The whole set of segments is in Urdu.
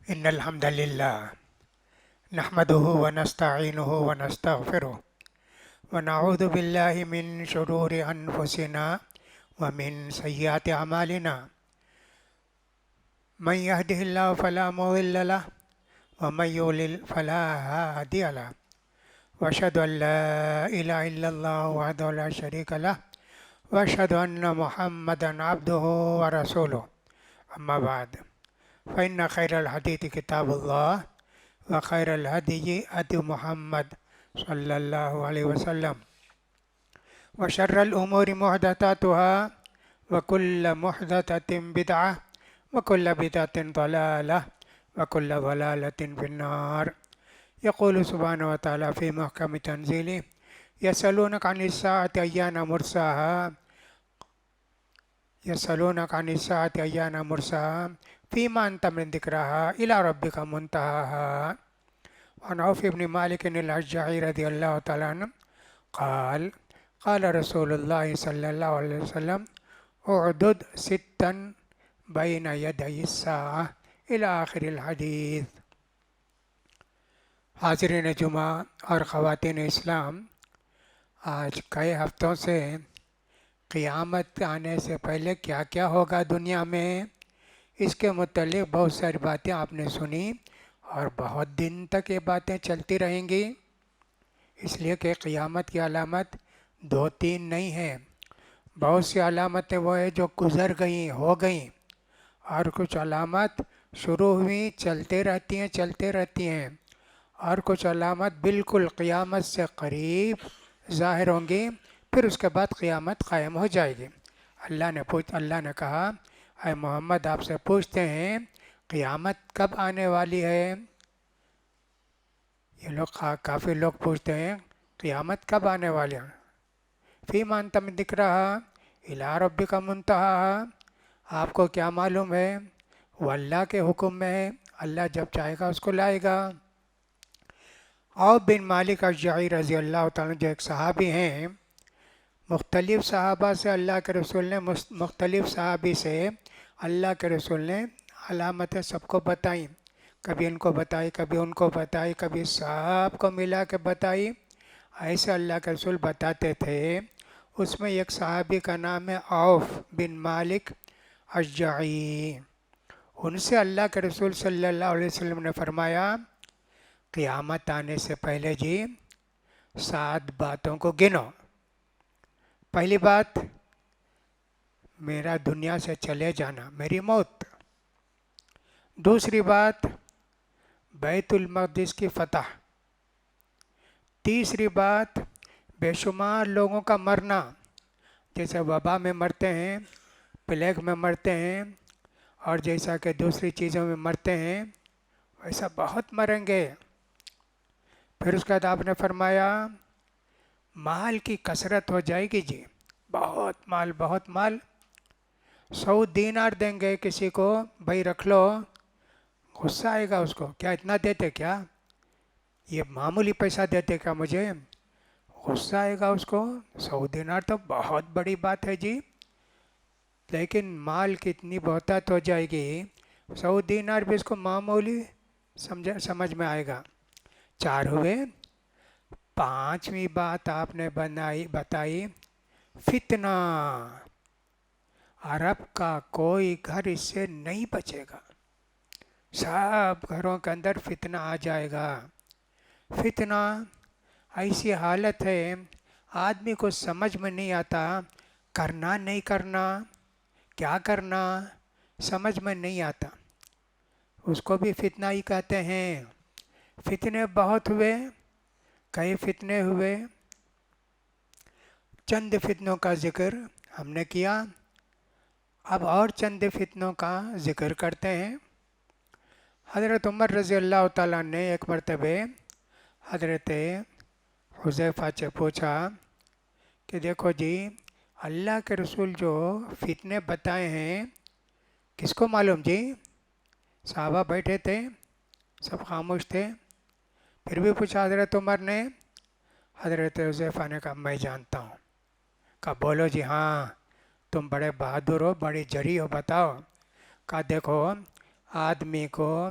إن الحمد لله نحمده ونستعينه ونستغفره ونعوذ بالله من شرور أنفسنا ومن سيئات أعمالنا. من يهده الله فلا مضل له ومن يضلل فلا هادي له، وأشهد أن لا إله إلا الله وحده لا شريك له، وأشهد أن محمدا عبده ورسوله. أما بعد، فإن خير الحديث كتاب الله، وخير الهدي هدي محمد صلى الله عليه وسلم، وشر الأمور محدثاتها، وكل محدثة بدعة، وكل بدعة ضلالة، وكل ضلالة في النار. يقول سبحانه وتعالى في محكم تنزيله: يسألونك عن الساعة أيان مرساها يسألونك عن الساعة أيان مرساها فيما أنت من ذكرها إلى ربك منتهاها. وعن عوف بن مالك الأشجعي رضي الله تعالى عنه قال: قال رسول الله صلى الله عليه وسلم: اعدد ستا بين يدي الساعة إلى آخر الحديث. حاضرین جمعہ اور خواتین اسلام، آج کئی ہفتوں سے قیامت آنے سے پہلے کیا کیا ہوگا دنیا میں، اس کے متعلق بہت ساری باتیں آپ نے سنی، اور بہت دن تک یہ باتیں چلتی رہیں گی، اس لیے کہ قیامت کی علامت دو تین نہیں ہیں، بہت سی علامتیں وہ ہیں جو گزر گئیں، ہو گئیں، اور کچھ علامت شروع ہوئی، چلتے رہتی ہیں، اور کچھ علامت بالکل قیامت سے قریب ظاہر ہوں گی، پھر اس کے بعد قیامت قائم ہو جائے گی۔ اللہ نے کہا: اے محمد، آپ سے پوچھتے ہیں قیامت کب آنے والی ہے؟ یہ لوگ کافی لوگ پوچھتے ہیں قیامت کب آنے والی ہے؟ فیما انت من ذکرہا الی ربک منتہاہا، آپ کو کیا معلوم ہے؟ وہ اللہ کے حکم میں ہے، اللہ جب چاہے گا اس کو لائے گا۔ عوف بن مالک اشجعی رضی اللہ تعالیٰ عنہ جو ایک صحابی ہیں، مختلف صحابہ سے اللہ کے رسول نے مختلف صحابی سے اللہ کے رسول نے علامتیں سب کو بتائیں، کبھی ان کو بتائی، کبھی ان کو بتائی، کبھی سب کو ملا کے بتائی، ایسے اللہ کے رسول بتاتے تھے۔ اس میں ایک صحابی کا نام ہے عوف بن مالک اشجعی، ان سے اللہ کے رسول صلی اللہ علیہ وسلم نے فرمایا: قیامت آنے سے پہلے جی 7 باتوں کو گنو۔ پہلی بات، میرا دنیا سے چلے جانا، میری موت۔ دوسری بات، بیت المقدس کی فتح۔ تیسری بات، بے شمار لوگوں کا مرنا، جیسے وبا میں مرتے ہیں، پلیگ میں مرتے ہیں، اور جیسا کہ دوسری چیزوں میں مرتے ہیں، ویسا بہت مریں گے۔ پھر اس کے بعد آپ نے فرمایا مال کی کثرت ہو جائے گی جی، بہت مال، بہت مال۔ 100 دینار دیں گے کسی کو، بھائی رکھ لو، غصہ آئے گا اس کو، کیا اتنا دیتے؟ کیا یہ معمولی پیسہ دیتے کیا مجھے؟ غصہ آئے گا اس کو۔ 100 دینار تو بہت بڑی بات ہے جی، لیکن مال کی اتنی بہتات ہو جائے گی، 100 دینار بھی اس کو معمولی سمجھ میں آئے گا۔ 4 ہوئے۔ 5ویں بات آپ نے بتائی فتنہ، عرب کا کوئی گھر اس سے نہیں بچے گا، سب گھروں کے اندر فتنہ آ جائے گا۔ فتنہ ایسی حالت ہے آدمی کو سمجھ میں نہیں آتا، کرنا نہیں کرنا، کیا کرنا سمجھ میں نہیں آتا، اس کو بھی فتنہ ہی کہتے ہیں۔ فتنے بہت ہوئے، کئی فتنے ہوئے، چند فتنوں کا ذکر ہم نے کیا، اب اور چند فتنوں کا ذکر کرتے ہیں۔ حضرت عمر رضی اللہ تعالیٰ نے ایک مرتبہ حضرت حذیفہ سے پوچھا کہ دیکھو جی، اللہ کے رسول جو فتنے بتائے ہیں کس کو معلوم جی؟ صحابہ بیٹھے تھے، سب خاموش تھے، پھر بھی پوچھا حضرت عمر نے۔ حضرت حذیفہ نے کہا میں جانتا ہوں۔ کہا بولو جی، ہاں تم بڑے بہادر ہو، بڑی جری ہو، بتاؤ۔ کہا دیکھو، آدمی کو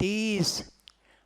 30।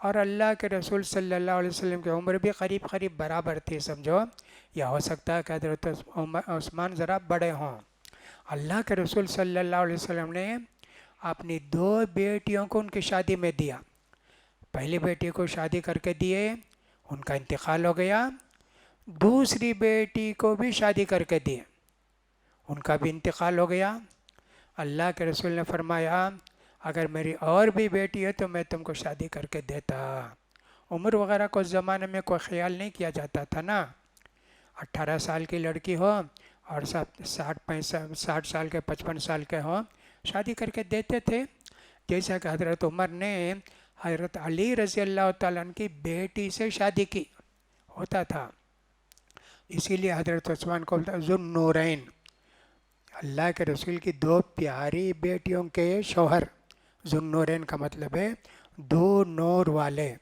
اور اللہ کے رسول صلی اللہ علیہ وسلم کی عمر بھی قریب قریب برابر تھی سمجھو، یا ہو سکتا ہے کہ حضرت عثمان ذرا بڑے ہوں۔ اللہ کے رسول صلی اللہ علیہ وسلم نے اپنی 2 بیٹیوں کو ان کی شادی میں دیا۔ پہلی بیٹی کو شادی کر کے دیے، ان کا انتقال ہو گیا۔ دوسری بیٹی کو بھی شادی کر کے دیے، ان کا بھی انتقال ہو گیا۔ اللہ کے رسول نے فرمایا اگر میری اور بھی بیٹی ہے تو میں تم کو شادی کر کے دیتا۔ عمر وغیرہ کو اس زمانے میں کوئی خیال نہیں کیا جاتا تھا نا، 18 سال کی لڑکی ہو اور 60 سال کے 55 سال کے ہوں، شادی کر کے دیتے تھے۔ جیسا کہ حضرت عمر نے حضرت علی رضی اللہ تعالیٰ عنہ کی بیٹی سے شادی کی ہوتا تھا، اسی لیے حضرت عثمان کو ذو النورین، اللہ کے رسول کی 2 پیاری بیٹیوں کے شوہر۔ ذو النورین کا مطلب ہے 2 نور والے،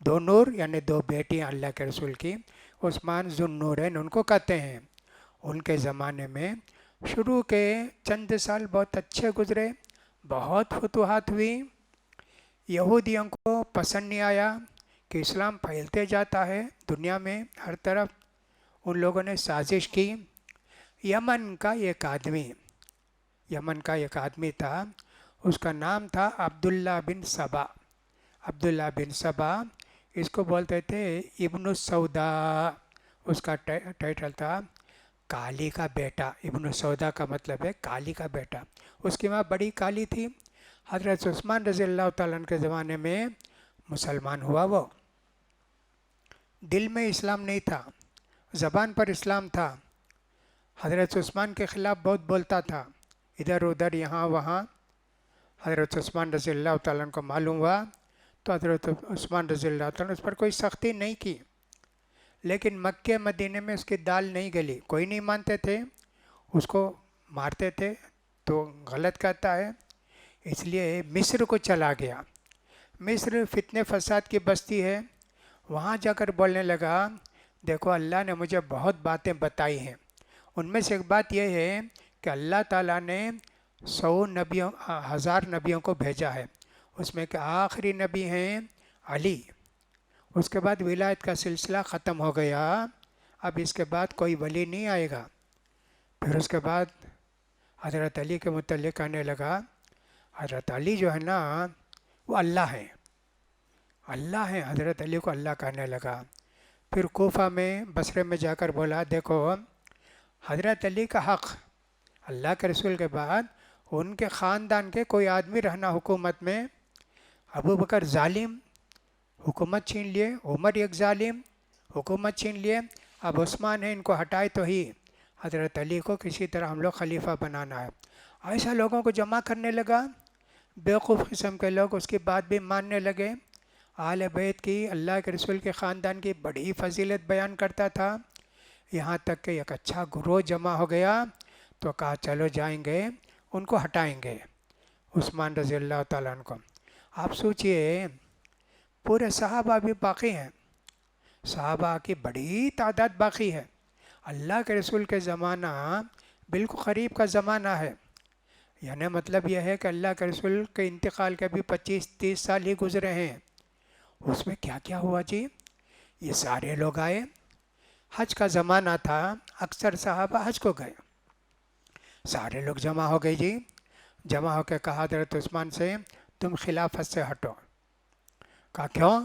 2 نور یعنی 2 بیٹیاں اللہ کے رسول کی، عثمان ذو النورین ان کو کہتے ہیں۔ ان کے زمانے میں شروع کے چند سال بہت اچھے گزرے، بہت فتوحات ہوئی۔ یہودیوں کو پسند نہیں آیا کہ اسلام پھیلتے جاتا ہے دنیا میں ہر طرف، ان لوگوں نے سازش کی۔ یمن کا ایک آدمی تھا، اس کا نام تھا عبداللہ بن سبا۔ عبداللہ بن سبا اس کو بولتے تھے ابن السودا، اس کا ٹائٹل تھا کالی کا بیٹا۔ ابن السودا کا مطلب ہے کالی کا بیٹا۔ اس کی ماں بڑی کالی تھی۔ حضرت عثمان رضی اللہ تعالیٰ عنہ کے زمانے میں مسلمان ہوا، وہ دل میں اسلام نہیں تھا، زبان پر اسلام تھا۔ حضرت عثمان کے خلاف بہت بولتا تھا، ادھر ادھر یہاں وہاں۔ حضرت عثمان رضی اللہ تعالیٰ عنہ کو معلوم ہوا تو حضرت عثمان رضی اللہ تعالیٰ عنہ اس پر کوئی سختی نہیں کی، لیکن مکہ مدینے میں اس کی دال نہیں گلی، کوئی نہیں مانتے تھے، اس کو مارتے تھے تو غلط کہتا ہے، اس لیے مصر کو چلا گیا۔ مصر فتنے فساد کی بستی ہے، وہاں جا کر بولنے لگا دیکھو اللہ نے مجھے بہت باتیں بتائی ہیں، ان میں سے ایک بات یہ ہے کہ اللہ تعالیٰ نے 1000 نبیوں کو بھیجا ہے، اس میں کہ آخری نبی ہیں علی، اس کے بعد ولایت کا سلسلہ ختم ہو گیا، اب اس کے بعد کوئی ولی نہیں آئے گا۔ پھر اس کے بعد حضرت علی کے متعلق کہنے لگا حضرت علی جو ہے نا وہ اللہ ہے، اللہ ہے، حضرت علی کو اللہ کہنے لگا۔ پھر کوفہ میں بصرے میں جا کر بولا دیکھو حضرت علی کا حق، اللہ کے رسول کے بعد ان کے خاندان کے کوئی آدمی رہنا حکومت میں، ابو بکر ظالم حکومت چھین لیے، عمر ایک ظالم حکومت چھین لیے، اب عثمان ہے، ان کو ہٹائے تو ہی حضرت علی کو کسی طرح ہم لوگ خلیفہ بنانا ہے۔ ایسا لوگوں کو جمع کرنے لگا، بیوقوف قسم کے لوگ اس کی بات بھی ماننے لگے۔ اہل بیت کی، اللہ کے رسول کے خاندان کی بڑی فضیلت بیان کرتا تھا، یہاں تک کہ ایک اچھا گروہ جمع ہو گیا تو کہا چلو جائیں گے ان کو ہٹائیں گے، عثمان رضی اللہ تعالیٰ عنہ کو۔ آپ سوچئے پورے صحابہ بھی باقی ہیں، صحابہ کی بڑی تعداد باقی ہے، اللہ کے رسول کے زمانہ بالکل قریب کا زمانہ ہے، یعنی مطلب یہ ہے کہ اللہ کے رسول کے انتقال کے بھی 25-30 سال ہی گزرے ہیں۔ اس میں کیا کیا ہوا جی؟ یہ سارے لوگ آئے، حج کا زمانہ تھا، اکثر صحابہ حج کو گئے، سارے لوگ جمع ہو گئے جی، جمع ہو کے کہا حضرت عثمان سے تم خلافت سے ہٹو۔ کہا کیوں؟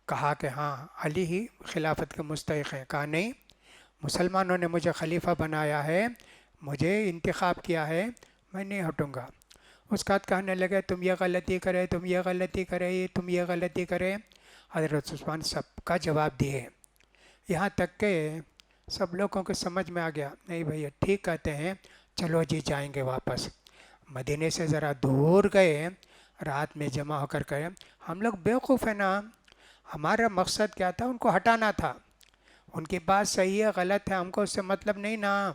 کہا کہ ہاں علی ہی خلافت کے مستحق ہیں۔ کہا نہیں، مسلمانوں نے مجھے خلیفہ بنایا ہے، مجھے انتخاب کیا ہے، میں نہیں ہٹوں گا۔ اس کا کہنے لگے تم یہ غلطی کرے، تم یہ غلطی کرے، تم یہ غلطی کرے۔ حضرت عثمان سب کا جواب دیے، یہاں تک کہ سب لوگوں کو سمجھ میں آ گیا نہیں بھئی ٹھیک کہتے ہیں، چلو جی جائیں گے واپس۔ مدینے سے ذرا دور گئے، رات میں جمع ہو کر گئے، ہم لوگ بیوقوف ہیں نا، ہمارا مقصد کیا تھا؟ ان کو ہٹانا تھا، ان کی بات صحیح ہے غلط ہے ہم کو اس سے مطلب نہیں نا،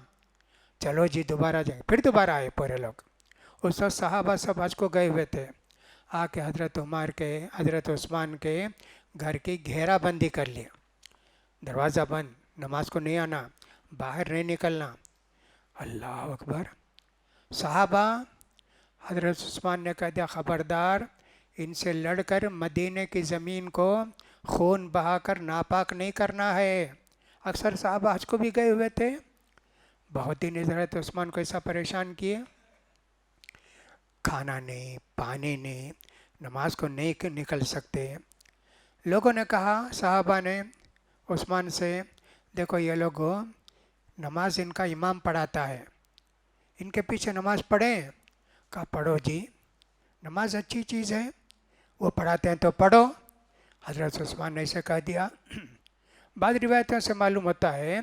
چلو جی دوبارہ جائیں۔ پھر دوبارہ آئے پورے لوگ، اس وقت صحابہ سب حج کو گئے ہوئے تھے، آ کے حضرت عمر کے، حضرت عثمان کے گھر کی گھیرا بندی کر لی، دروازہ بند، نماز کو نہیں آنا، باہر نہیں نکلنا۔ اللہ اکبر! صحابہ، حضرت عثمان نے کہہ دیا خبردار ان سے لڑ کر مدینے کی زمین کو خون بہا کر ناپاک نہیں کرنا ہے۔ اکثر صحابہ حج کو بھی گئے ہوئے تھے، بہت دن حضرت عثمان کو ایسا پریشان کیے، کھانا نہیں، پانی نہیں، نماز کو نہیں نکل سکتے۔ لوگوں نے کہا، صحابہ نے عثمان سے، دیکھو یہ لوگ نماز ان کا امام پڑھاتا ہے، ان کے پیچھے نماز پڑھیں؟ کہا پڑھو جی، نماز اچھی چیز ہے، وہ پڑھاتے ہیں تو پڑھو۔ حضرت عثمان نے اسے کہہ دیا۔ بعض روایتوں سے معلوم ہوتا ہے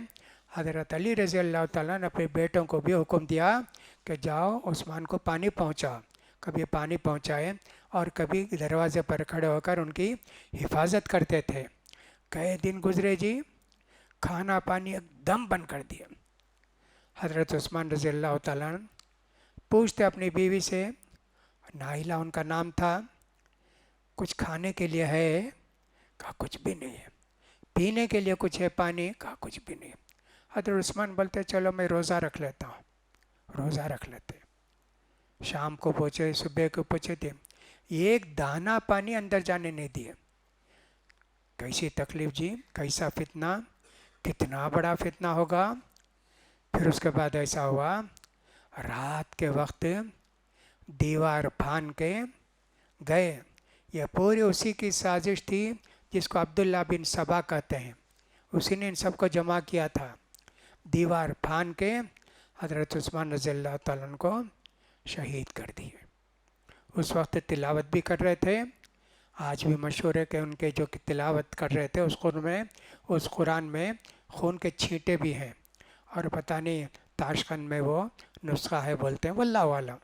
حضرت علی رضی اللہ تعالیٰ نے اپنے بیٹوں کو بھی حکم دیا کہ جاؤ عثمان کو پانی پہنچاؤ، کبھی پانی پہنچائے اور کبھی دروازے پر کھڑے ہو کر ان کی حفاظت کرتے تھے۔ کئی دن گزرے جی، کھانا پانی ایک دم بند کر دیا۔ حضرت عثمان رضی اللہ تعالیٰ پوچھتے اپنی بیوی سے، نائلہ ان کا نام تھا، کچھ کھانے کے لیے ہے؟ کہا کچھ بھی نہیں ہے۔ پینے کے لیے کچھ ہے پانی؟ کہا کچھ بھی نہیں۔ حضرت عثمان بولتے چلو میں روزہ رکھ لیتا ہوں۔ روزہ رکھ لیتے، شام کو پہنچے، صبح کو پہنچے تھے، ایک دانہ پانی اندر جانے نہیں دیے۔ کیسی تکلیف جی، کیسا فتنہ، کتنا بڑا فتنہ ہوگا۔ پھر اس کے بعد ایسا ہوا، رات کے وقت دیوار پھان کے گئے، یہ پوری اسی کی سازش تھی جس کو عبداللہ بن سبا کہتے ہیں، اسی نے ان سب کو جمع کیا تھا۔ دیوار پھان کے حضرت عثمان رضی اللہ تعالیٰ عنہ کو شہید کر دیے۔ اس وقت تلاوت بھی کر رہے تھے، آج بھی مشہور ہے کہ ان کے جو تلاوت کر رہے تھے اس قرآن میں خون کے چھینٹے بھی ہیں، اور پتہ نہیں تاشقند میں وہ نسخہ ہے بولتے ہیں، واللہ اعلم۔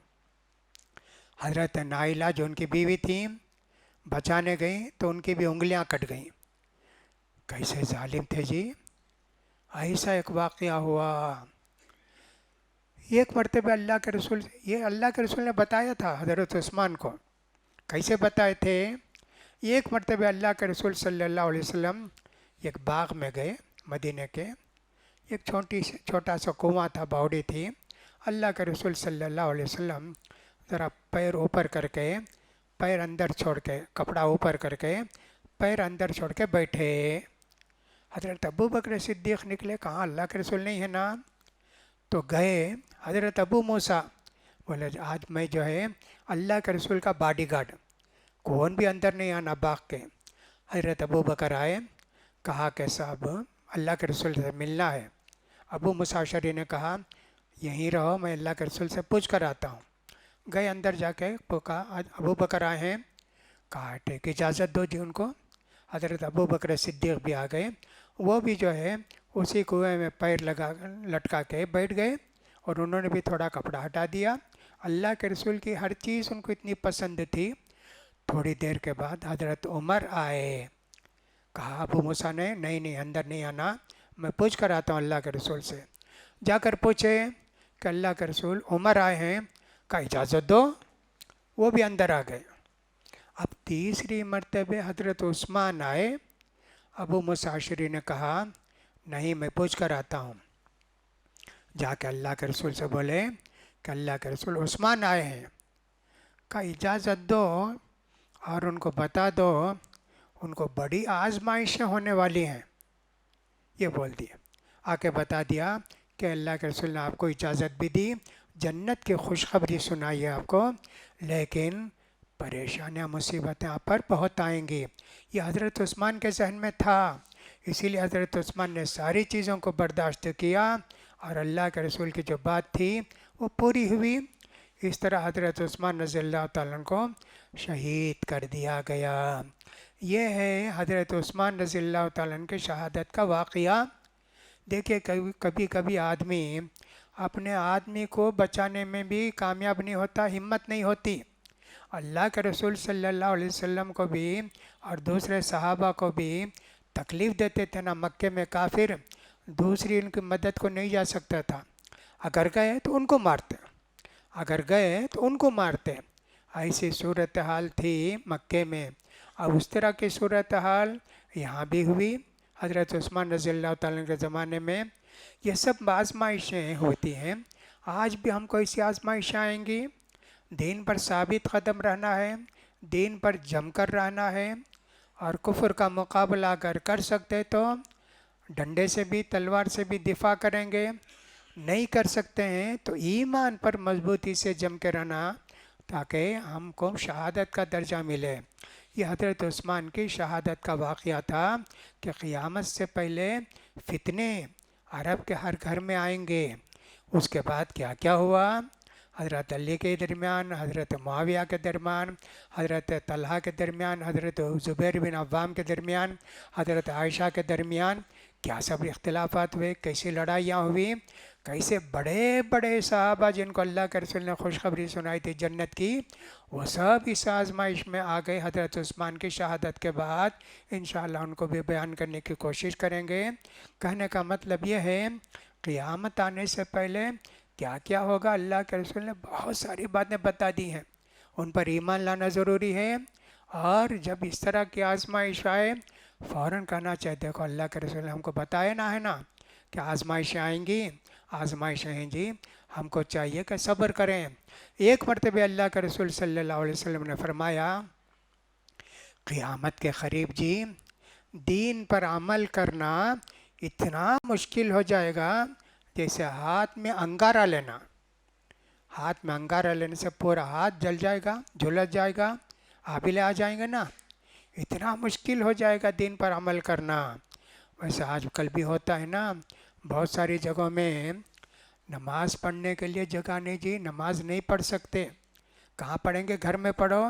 حضرت نائلہ جو ان کی بیوی تھیں، بچانے گئیں تو ان کی بھی انگلیاں کٹ گئیں۔ کیسے ظالم تھے جی۔ ایسا ایک واقعہ ہوا، ایک مرتبہ اللہ کے رسول، یہ اللہ کے رسول نے بتایا تھا حضرت عثمان کو۔ کیسے بتائے تھے؟ ایک مرتبہ اللہ کے رسول صلی اللہ علیہ وسلم ایک باغ میں گئے، مدینے کے، ایک چھوٹا سا کنواں تھا، باوڑی تھی۔ اللہ کے رسول صلی اللہ علیہ وسلم ذرا پیر اوپر کر کے، پیر اندر چھوڑ کے، کپڑا اوپر کر کے پیر اندر چھوڑ کے بیٹھے۔ حضرت ابو بکر صدیق نکلے، کہاں اللہ کے رسول نہیں ہے نا؟ تو گئے حضرت ابو موسیٰ، بولے آج میں جو ہے اللہ کے رسول کا باڈی گارڈ، کون بھی اندر نہیں آنا باغ کے۔ حضرت ابو بکر آئے، کہا کہ صاحب اللہ کے رسول سے ملنا ہے۔ ابو موسیٰ اشعری نے کہا یہیں رہو، میں اللہ کے رسول سے پوچھ کر آتا ہوں۔ گئے اندر جا کے، کہا ابو بکر آئے ہیں، کہا ٹھیک اجازت دو جی ان کو۔ حضرت ابو بکر صدیق بھی آ گئے، وہ بھی جو ہے اسی کنویں میں پیر لٹکا کے بیٹھ گئے، اور انہوں نے بھی تھوڑا کپڑا ہٹا دیا۔ اللہ کے رسول کی ہر چیز ان کو اتنی پسند تھی۔ تھوڑی دیر کے بعد حضرت عمر آئے، کہا ابو موسیٰ نے نہیں اندر نہیں آنا، میں پوچھ کر آتا ہوں اللہ کے رسول سے۔ جا کر پوچھے کہ اللہ کے رسول عمر آئے ہیں، کہا اجازت دو، وہ بھی اندر آ گئے۔ اب تیسری مرتبہ حضرت عثمان آئے، ابو موسیٰ اشعری نے کہا نہیں میں پوچھ کر آتا ہوں۔ جا کے اللہ کے رسول سے بولے کہ اللہ کے رسول عثمان آئے ہیں، کہا اجازت دو اور ان کو بتا دو ان کو بڑی آزمائشیں ہونے والی ہیں، یہ بول دیا۔ آ کے بتا دیا کہ اللہ کے رسول نے آپ کو اجازت بھی دی، جنت کی خوشخبری سنائی ہے آپ کو، لیکن پریشانیاں مصیبتیں آپ پر بہت آئیں گی۔ یہ حضرت عثمان کے ذہن میں تھا، اسی لیے حضرت عثمان نے ساری چیزوں کو برداشت کیا، اور اللہ کے رسول کی جو بات تھی وہ پوری ہوئی۔ اس طرح حضرت عثمان رضی اللہ تعالیٰ عنہ کو شہید کر دیا گیا۔ یہ ہے حضرت عثمان رضی اللہ تعالیٰ عنہ کی شہادت کا واقعہ۔ دیکھیے کبھی کبھی آدمی اپنے آدمی کو بچانے میں بھی کامیاب نہیں ہوتا، ہمت نہیں ہوتی۔ اللہ کے رسول صلی اللہ علیہ وسلم کو بھی اور دوسرے صحابہ کو بھی تکلیف دیتے تھے نا، مکے میں کافر دوسری ان کی مدد کو نہیں جا سکتا تھا، اگر گئے تو ان کو مارتے، اگر گئے تو ان کو مارتے۔ ایسی صورتحال تھی مکے میں۔ اب اس طرح کی صورتحال یہاں بھی ہوئی حضرت عثمان رضی اللہ تعالیٰ کے زمانے میں۔ یہ سب آزمائشیں ہوتی ہیں، آج بھی ہم کو ایسی آزمائشیں آئیں گی۔ دین پر ثابت قدم رہنا ہے، دین پر جم کر رہنا ہے، اور کفر کا مقابلہ اگر کر سکتے تو ڈنڈے سے بھی تلوار سے بھی دفاع کریں گے، نہیں کر سکتے ہیں تو ایمان پر مضبوطی سے جم کے رہنا تاکہ ہم کو شہادت کا درجہ ملے۔ یہ حضرت عثمان کی شہادت کا واقعہ تھا کہ قیامت سے پہلے فتنے عرب کے ہر گھر میں آئیں گے۔ اس کے بعد کیا کیا ہوا؟ حضرت علی کے درمیان، حضرت معاویہ کے درمیان، حضرت طلحہ کے درمیان، حضرت زبیر بن عوام کے درمیان، حضرت عائشہ کے درمیان کیا سب اختلافات ہوئے، کیسی لڑائیاں ہوئی، کیسے بڑے بڑے صحابہ جن کو اللہ کے رسول نے خوشخبری سنائی تھی جنت کی، وہ سب اس آزمائش میں آ گئے حضرت عثمان کی شہادت کے بعد۔ انشاءاللہ ان کو بھی بیان کرنے کی کوشش کریں گے۔ کہنے کا مطلب یہ ہے قیامت آنے سے پہلے کیا کیا ہوگا، اللہ کے رسول نے بہت ساری باتیں بتا دی ہیں، ان پر ایمان لانا ضروری ہے۔ اور جب اس طرح کی آزمائش آئے فوراً کہنا چاہیے دیکھو اللہ کے رسول نے ہم کو بتایا نہ ہے نا کہ آزمائشیں آئیں گی، آزمائشیں ہیں جی، ہم کو چاہیے کہ صبر کریں۔ ایک مرتبہ اللہ کے رسول صلی اللہ علیہ وسلم نے فرمایا قیامت کے قریب جی دین پر عمل کرنا اتنا مشکل ہو جائے گا جیسے ہاتھ میں انگارہ لینا، ہاتھ میں انگارہ لینے سے پورا ہاتھ جل جائے گا، جھلس جائے گا، آبلے آ جائیں گے نا، اتنا مشکل ہو جائے گا دین پر عمل کرنا۔ ویسے آج کل بھی ہوتا ہے نا، بہت ساری جگہوں میں نماز پڑھنے کے لیے جگہ نہیں جی، نماز نہیں پڑھ سکتے، کہاں پڑھیں گے؟ گھر میں پڑھو۔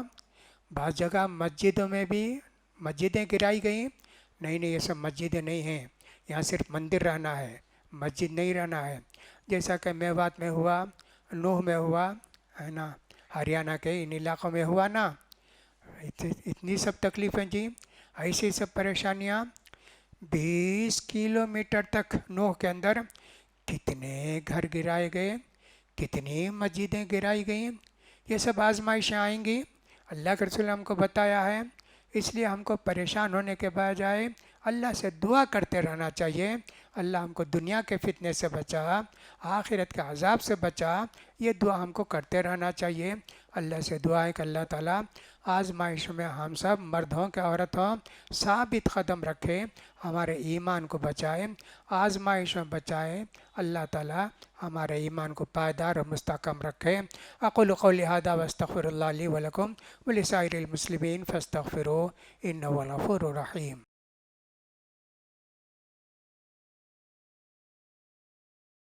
بعض جگہ مسجدوں میں بھی مسجدیں گرائی گئیں، نہیں یہ سب مسجدیں نہیں ہیں، یہاں صرف مندر رہنا ہے، مسجد نہیں رہنا ہے۔ جیسا کہ میوات میں ہوا، نوح میں ہوا ہے نا، ہریانہ کے ان علاقوں میں ہوا نا، اتنی سب تکلیفیں جی، ایسی سب پریشانیاں۔ 20 کلومیٹر تک نوح کے اندر کتنے گھر گرائے گئے، کتنی مسجدیں گرائی گئیں۔ یہ سب آزمائشیں آئیں گی، اللہ کے رسول نے ہم کو بتایا ہے، اس لیے ہم کو پریشان ہونے کے بجائے اللہ سے دعا کرتے رہنا چاہیے، اللہ ہم کو دنیا کے فتنے سے بچا، آخرت کے عذاب سے بچا، یہ دعا ہم کو کرتے رہنا چاہیے۔ اللہ سے دعا ہے کہ اللہ تعالیٰ آزمائش میں ہم سب مرد ہوں کہ عورت ہوں ثابت قدم رکھے، ہمارے ایمان کو بچائے، آزمائش میں بچائے، اللہ تعالیٰ ہمارے ایمان کو پائیدار اور مستحکم رکھے۔ اقول قولی ھذا واستغفر اللہ لی ولکم ولسائر المسلمین فاستغفروہ انہ هو الغفور الرحیم۔